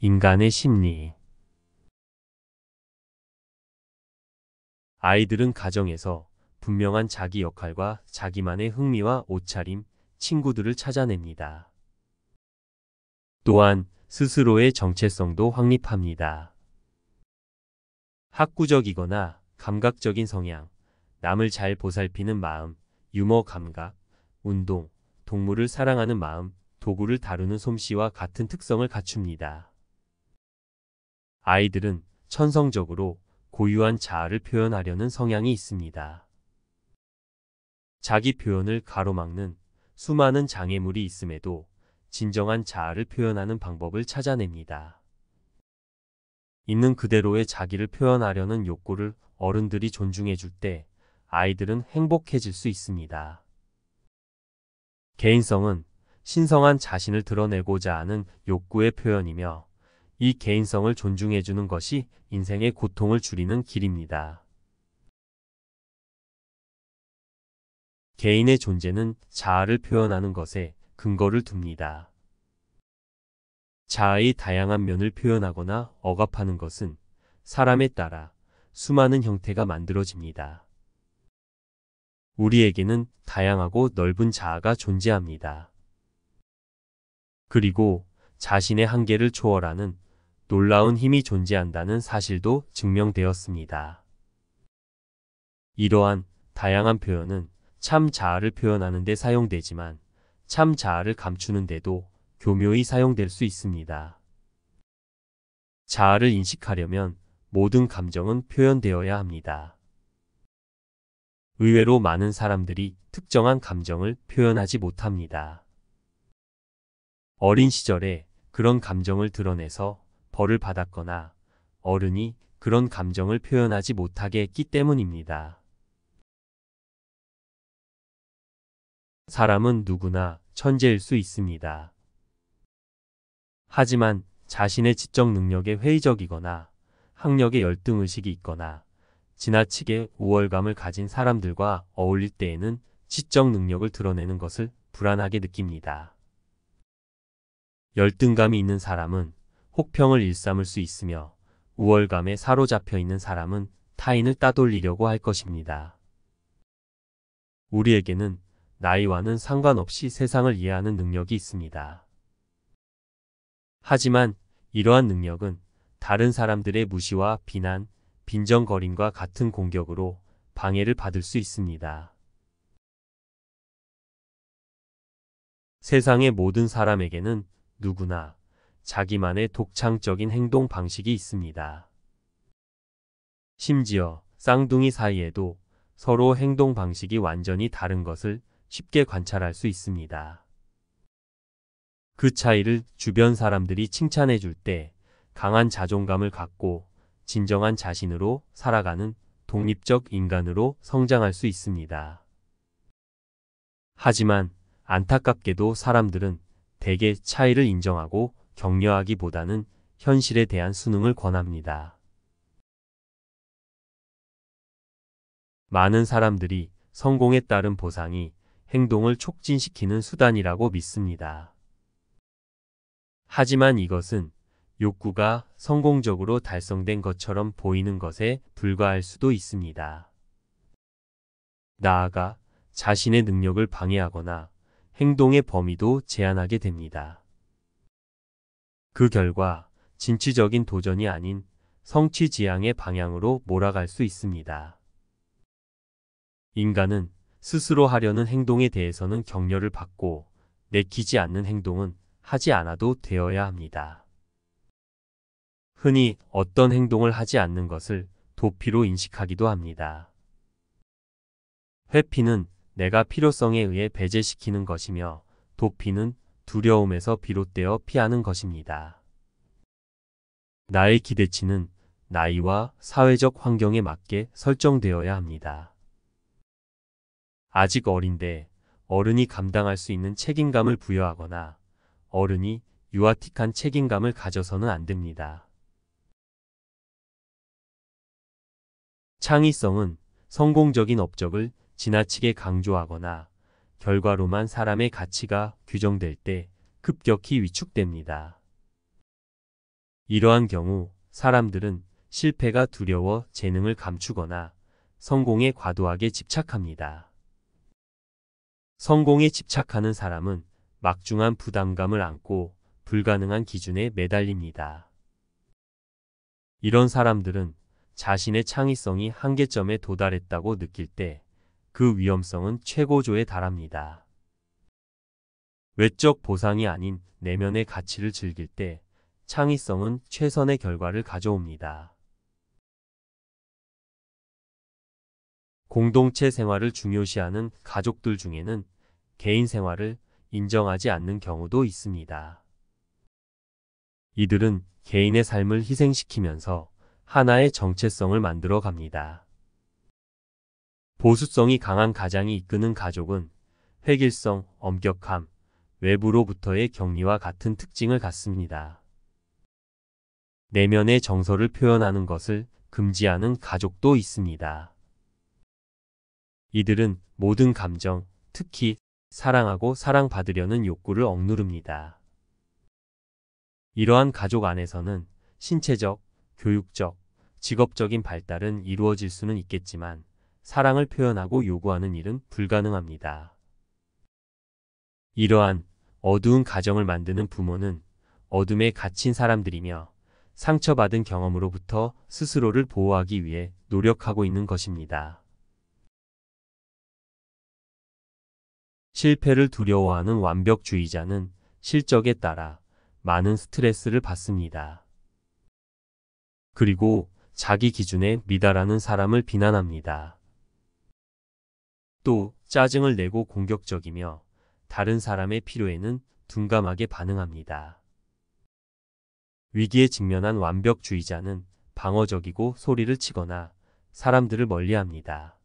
인간의 심리. 아이들은 가정에서 분명한 자기 역할과 자기만의 흥미와 옷차림, 친구들을 찾아냅니다. 또한 스스로의 정체성도 확립합니다. 학구적이거나 감각적인 성향, 남을 잘 보살피는 마음, 유머 감각, 운동, 동물을 사랑하는 마음, 도구를 다루는 솜씨와 같은 특성을 갖춥니다. 아이들은 천성적으로 고유한 자아를 표현하려는 성향이 있습니다. 자기 표현을 가로막는 수많은 장애물이 있음에도 진정한 자아를 표현하는 방법을 찾아냅니다. 있는 그대로의 자기를 표현하려는 욕구를 어른들이 존중해 줄 때 아이들은 행복해질 수 있습니다. 개인성은 신성한 자신을 드러내고자 하는 욕구의 표현이며 이 개인성을 존중해 주는 것이 인생의 고통을 줄이는 길입니다. 개인의 존재는 자아를 표현하는 것에 근거를 둡니다. 자아의 다양한 면을 표현하거나 억압하는 것은 사람에 따라 수많은 형태가 만들어집니다. 우리에게는 다양하고 넓은 자아가 존재합니다. 그리고 자신의 한계를 초월하는 놀라운 힘이 존재한다는 사실도 증명되었습니다. 이러한 다양한 표현은 참 자아를 표현하는 데 사용되지만 참 자아를 감추는 데도 교묘히 사용될 수 있습니다. 자아를 인식하려면 모든 감정은 표현되어야 합니다. 의외로 많은 사람들이 특정한 감정을 표현하지 못합니다. 어린 시절에 그런 감정을 드러내서 벌을 받았거나 어른이 그런 감정을 표현하지 못하게 했기 때문입니다. 사람은 누구나 천재일 수 있습니다. 하지만 자신의 지적 능력에 회의적이거나 학력에 열등의식이 있거나 지나치게 우월감을 가진 사람들과 어울릴 때에는 지적 능력을 드러내는 것을 불안하게 느낍니다. 열등감이 있는 사람은 혹평을 일삼을 수 있으며 우월감에 사로잡혀 있는 사람은 타인을 따돌리려고 할 것입니다. 우리에게는 나이와는 상관없이 세상을 이해하는 능력이 있습니다. 하지만 이러한 능력은 다른 사람들의 무시와 비난, 빈정거림과 같은 공격으로 방해를 받을 수 있습니다. 세상의 모든 사람에게는 누구나 자기만의 독창적인 행동 방식이 있습니다. 심지어 쌍둥이 사이에도 서로 행동 방식이 완전히 다른 것을 쉽게 관찰할 수 있습니다. 그 차이를 주변 사람들이 칭찬해 줄 때 강한 자존감을 갖고 진정한 자신으로 살아가는 독립적 인간으로 성장할 수 있습니다. 하지만 안타깝게도 사람들은 대개 차이를 인정하고 격려하기보다는 현실에 대한 수능을 권합니다. 많은 사람들이 성공에 따른 보상이 행동을 촉진시키는 수단이라고 믿습니다. 하지만 이것은 욕구가 성공적으로 달성된 것처럼 보이는 것에 불과할 수도 있습니다. 나아가 자신의 능력을 방해하거나 행동의 범위도 제한하게 됩니다. 그 결과 진취적인 도전이 아닌 성취지향의 방향으로 몰아갈 수 있습니다. 인간은 스스로 하려는 행동에 대해서는 격려를 받고 내키지 않는 행동은 하지 않아도 되어야 합니다. 흔히 어떤 행동을 하지 않는 것을 도피로 인식하기도 합니다. 회피는 내가 필요성에 의해 배제시키는 것이며 도피는 두려움에서 비롯되어 피하는 것입니다. 나의 기대치는 나이와 사회적 환경에 맞게 설정되어야 합니다. 아직 어린데 어른이 감당할 수 있는 책임감을 부여하거나 어른이 유아틱한 책임감을 가져서는 안 됩니다. 창의성은 성공적인 업적을 지나치게 강조하거나 결과로만 사람의 가치가 규정될 때 급격히 위축됩니다. 이러한 경우 사람들은 실패가 두려워 재능을 감추거나 성공에 과도하게 집착합니다. 성공에 집착하는 사람은 막중한 부담감을 안고 불가능한 기준에 매달립니다. 이런 사람들은 자신의 창의성이 한계점에 도달했다고 느낄 때 그 위험성은 최고조에 달합니다. 외적 보상이 아닌 내면의 가치를 즐길 때 창의성은 최선의 결과를 가져옵니다. 공동체 생활을 중요시하는 가족들 중에는 개인 생활을 인정하지 않는 경우도 있습니다. 이들은 개인의 삶을 희생시키면서 하나의 정체성을 만들어 갑니다. 보수성이 강한 가장이 이끄는 가족은 획일성, 엄격함, 외부로부터의 격리와 같은 특징을 갖습니다. 내면의 정서를 표현하는 것을 금지하는 가족도 있습니다. 이들은 모든 감정, 특히 사랑하고 사랑받으려는 욕구를 억누릅니다. 이러한 가족 안에서는 신체적, 교육적, 직업적인 발달은 이루어질 수는 있겠지만 사랑을 표현하고 요구하는 일은 불가능합니다. 이러한 어두운 가정을 만드는 부모는 어둠에 갇힌 사람들이며 상처받은 경험으로부터 스스로를 보호하기 위해 노력하고 있는 것입니다. 실패를 두려워하는 완벽주의자는 실적에 따라 많은 스트레스를 받습니다. 그리고 자기 기준에 미달하는 사람을 비난합니다. 또 짜증을 내고 공격적이며 다른 사람의 필요에는 둔감하게 반응합니다. 위기에 직면한 완벽주의자는 방어적이고 소리를 치거나 사람들을 멀리합니다.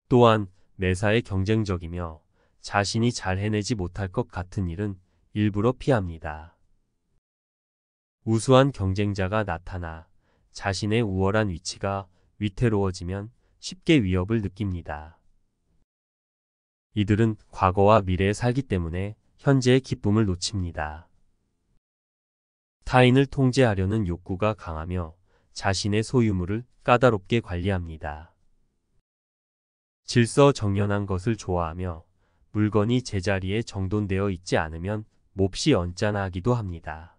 또한 매사에 경쟁적이며 자신이 잘 해내지 못할 것 같은 일은 일부러 피합니다. 우수한 경쟁자가 나타나 자신의 우월한 위치가 위태로워지면 쉽게 위협을 느낍니다. 이들은 과거와 미래에 살기 때문에 현재의 기쁨을 놓칩니다. 타인을 통제하려는 욕구가 강하며 자신의 소유물을 까다롭게 관리합니다. 질서정연한 것을 좋아하며 물건이 제자리에 정돈되어 있지 않으면 몹시 언짢아하기도 합니다.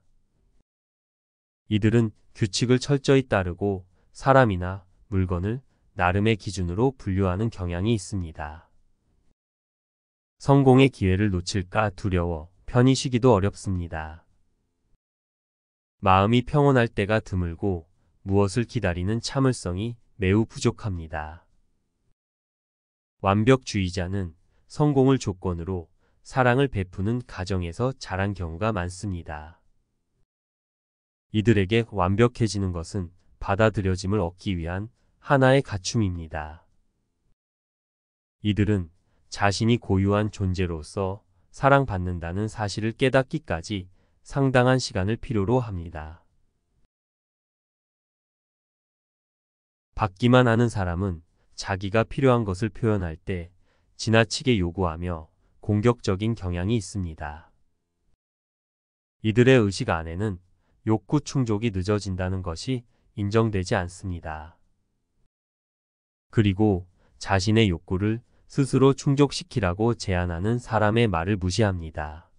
이들은 규칙을 철저히 따르고 사람이나 물건을 나름의 기준으로 분류하는 경향이 있습니다. 성공의 기회를 놓칠까 두려워 편히 쉬기도 어렵습니다. 마음이 평온할 때가 드물고 무엇을 기다리는 참을성이 매우 부족합니다. 완벽주의자는 성공을 조건으로 사랑을 베푸는 가정에서 자란 경우가 많습니다. 이들에게 완벽해지는 것은 받아들여짐을 얻기 위한 하나의 갖춤입니다. 이들은 자신이 고유한 존재로서 사랑받는다는 사실을 깨닫기까지 상당한 시간을 필요로 합니다. 받기만 하는 사람은 자기가 필요한 것을 표현할 때 지나치게 요구하며 공격적인 경향이 있습니다. 이들의 의식 안에는 욕구 충족이 늦어진다는 것이 인정되지 않습니다. 그리고 자신의 욕구를 스스로 충족시키라고 제안하는 사람의 말을 무시합니다.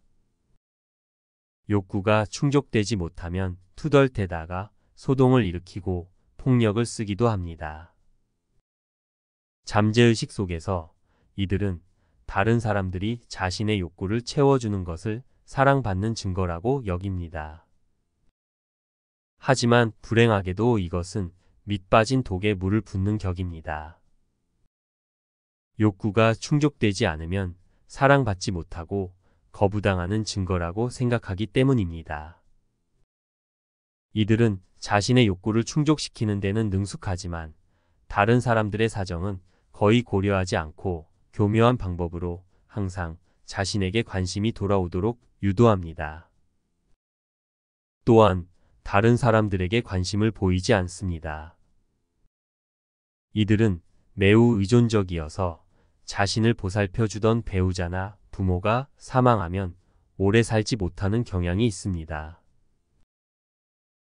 욕구가 충족되지 못하면 투덜대다가 소동을 일으키고 폭력을 쓰기도 합니다. 잠재의식 속에서 이들은 다른 사람들이 자신의 욕구를 채워주는 것을 사랑받는 증거라고 여깁니다. 하지만 불행하게도 이것은 밑빠진 독에 물을 붓는 격입니다. 욕구가 충족되지 않으면 사랑받지 못하고 거부당하는 증거라고 생각하기 때문입니다. 이들은 자신의 욕구를 충족시키는 데는 능숙하지만 다른 사람들의 사정은 거의 고려하지 않고 교묘한 방법으로 항상 자신에게 관심이 돌아오도록 유도합니다. 또한 다른 사람들에게 관심을 보이지 않습니다. 이들은 매우 의존적이어서 자신을 보살펴주던 배우자나 부모가 사망하면 오래 살지 못하는 경향이 있습니다.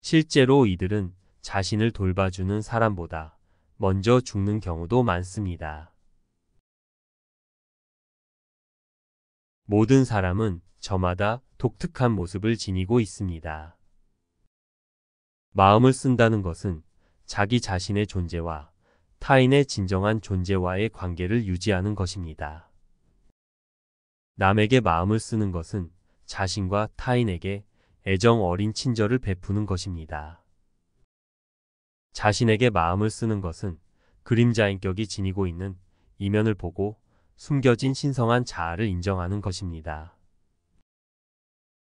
실제로 이들은 자신을 돌봐주는 사람보다 먼저 죽는 경우도 많습니다. 모든 사람은 저마다 독특한 모습을 지니고 있습니다. 마음을 쓴다는 것은 자기 자신의 존재와 타인의 진정한 존재와의 관계를 유지하는 것입니다. 남에게 마음을 쓰는 것은 자신과 타인에게 애정 어린 친절을 베푸는 것입니다. 자신에게 마음을 쓰는 것은 그림자인격이 지니고 있는 이면을 보고 숨겨진 신성한 자아를 인정하는 것입니다.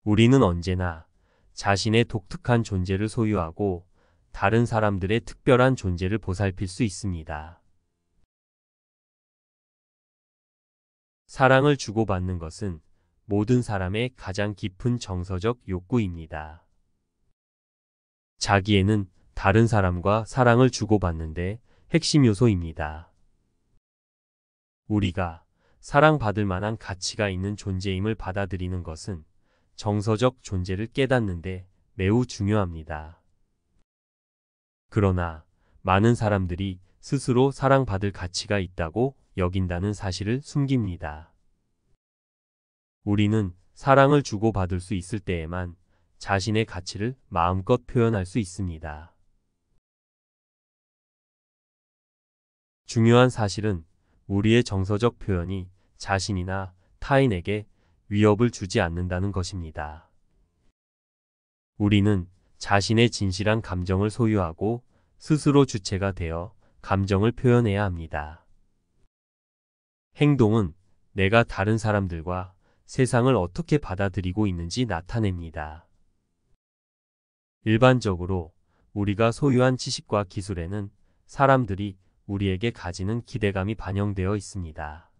우리는 언제나 자신의 독특한 존재를 소유하고 다른 사람들의 특별한 존재를 보살필 수 있습니다. 사랑을 주고받는 것은 모든 사람의 가장 깊은 정서적 욕구입니다. 자기애는 다른 사람과 사랑을 주고받는데 핵심 요소입니다. 우리가 사랑받을 만한 가치가 있는 존재임을 받아들이는 것은 정서적 존재를 깨닫는데 매우 중요합니다. 그러나 많은 사람들이 스스로 사랑받을 가치가 있다고 여긴다는 사실을 숨깁니다. 우리는 사랑을 주고받을 수 있을 때에만 자신의 가치를 마음껏 표현할 수 있습니다. 중요한 사실은 우리의 정서적 표현이 자신이나 타인에게 위협을 주지 않는다는 것입니다. 우리는 자신의 진실한 감정을 소유하고 스스로 주체가 되어 감정을 표현해야 합니다. 행동은 내가 다른 사람들과 세상을 어떻게 받아들이고 있는지 나타냅니다. 일반적으로 우리가 소유한 지식과 기술에는 사람들이 우리에게 가지는 기대감이 반영되어 있습니다.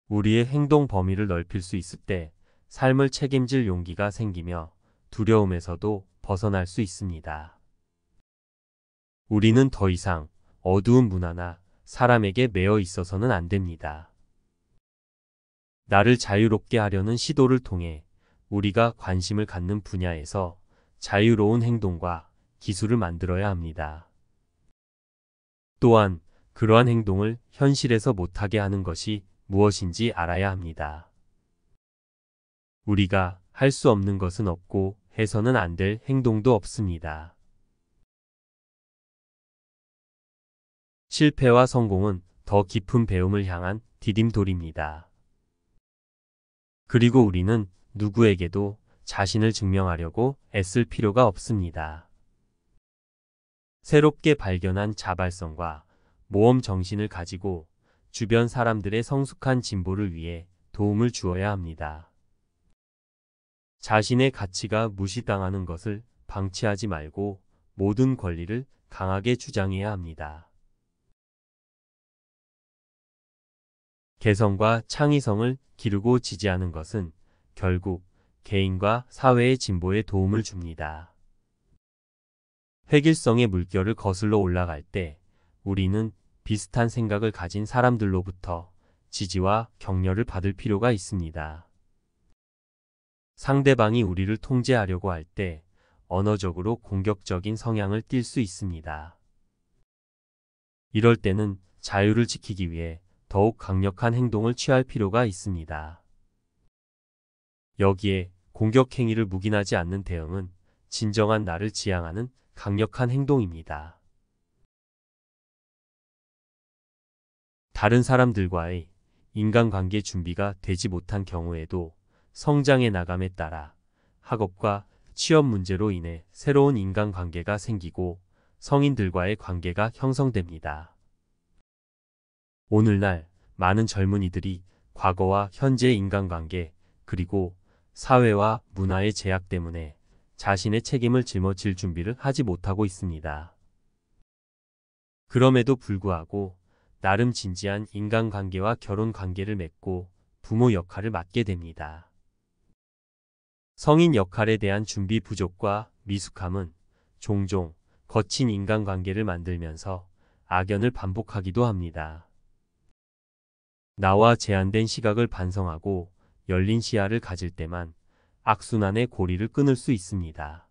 우리의 행동 범위를 넓힐 수 있을 때 삶을 책임질 용기가 생기며 두려움에서도 벗어날 수 있습니다. 우리는 더 이상 어두운 문화나 사람에게 매여 있어서는 안 됩니다. 나를 자유롭게 하려는 시도를 통해 우리가 관심을 갖는 분야에서 자유로운 행동과 기술을 만들어야 합니다. 또한 그러한 행동을 현실에서 못하게 하는 것이 무엇인지 알아야 합니다. 우리가 할 수 없는 것은 없고 해서는 안 될 행동도 없습니다. 실패와 성공은 더 깊은 배움을 향한 디딤돌입니다. 그리고 우리는 누구에게도 자신을 증명하려고 애쓸 필요가 없습니다. 새롭게 발견한 자발성과 모험 정신을 가지고 주변 사람들의 성숙한 진보를 위해 도움을 주어야 합니다. 자신의 가치가 무시당하는 것을 방치하지 말고 모든 권리를 강하게 주장해야 합니다. 개성과 창의성을 기르고 지지하는 것은 결국 개인과 사회의 진보에 도움을 줍니다. 획일성의 물결을 거슬러 올라갈 때 우리는 비슷한 생각을 가진 사람들로부터 지지와 격려를 받을 필요가 있습니다. 상대방이 우리를 통제하려고 할 때 언어적으로 공격적인 성향을 띨 수 있습니다. 이럴 때는 자유를 지키기 위해 더욱 강력한 행동을 취할 필요가 있습니다. 여기에 공격 행위를 묵인하지 않는 대응은 진정한 나를 지향하는 강력한 행동입니다. 다른 사람들과의 인간관계 준비가 되지 못한 경우에도 성장해 나감에 따라 학업과 취업 문제로 인해 새로운 인간관계가 생기고 성인들과의 관계가 형성됩니다. 오늘날 많은 젊은이들이 과거와 현재의 인간관계 그리고 사회와 문화의 제약 때문에 자신의 책임을 짊어질 준비를 하지 못하고 있습니다. 그럼에도 불구하고 나름 진지한 인간관계와 결혼관계를 맺고 부모 역할을 맡게 됩니다. 성인 역할에 대한 준비 부족과 미숙함은 종종 거친 인간관계를 만들면서 악연을 반복하기도 합니다. 나와 제한된 시각을 반성하고 열린 시야를 가질 때만 악순환의 고리를 끊을 수 있습니다.